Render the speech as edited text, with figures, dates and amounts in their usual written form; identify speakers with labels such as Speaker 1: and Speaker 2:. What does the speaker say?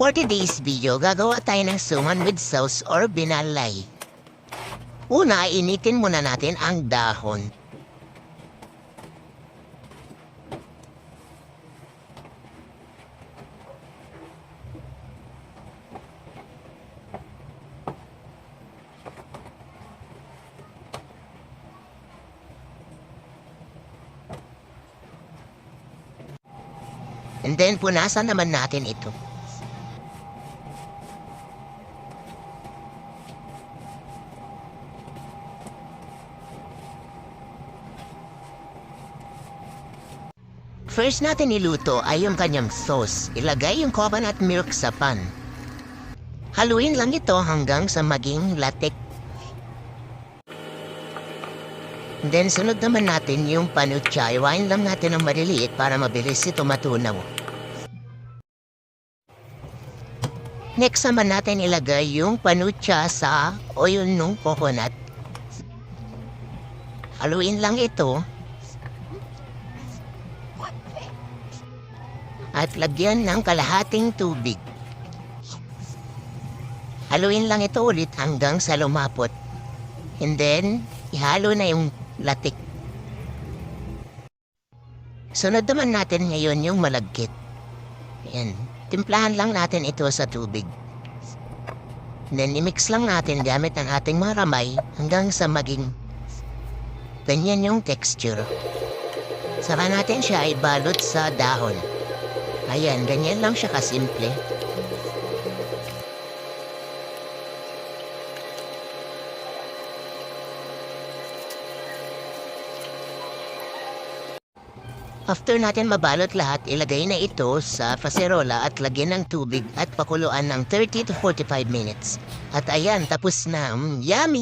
Speaker 1: For today's video, gagawa tayo ng suman with sauce or binalay. Una, initin muna natin ang dahon. And then, punasan naman natin ito. First natin niluto ay yung kanyang sauce. Ilagay yung coconut milk sa pan. Haluin lang ito hanggang sa maging latik. Then sunod naman natin yung panucha. Iwain lang natin ng maliliit para mabilis ito matunaw. Next naman natin ilagay yung panucha sa oil ng coconut. Haluin lang ito. At lagyan ng kalahating tubig. Haluin lang ito ulit hanggang sa lumapot. And then, ihalo na yung latik. Sunod naman natin ngayon yung malagkit. Ayan. Timplahan lang natin ito sa tubig. And then, imix lang natin gamit ang ating mga kamay hanggang sa maging ganyan yung texture. Saka natin siya ibalot sa dahon. Ayan, ganyan lang siya kasimple. After natin mabalot lahat, ilagay na ito sa kaserola at lagyan ng tubig at pakuluan ng 30 to 45 minutes. At ayan, tapos na. Yummy!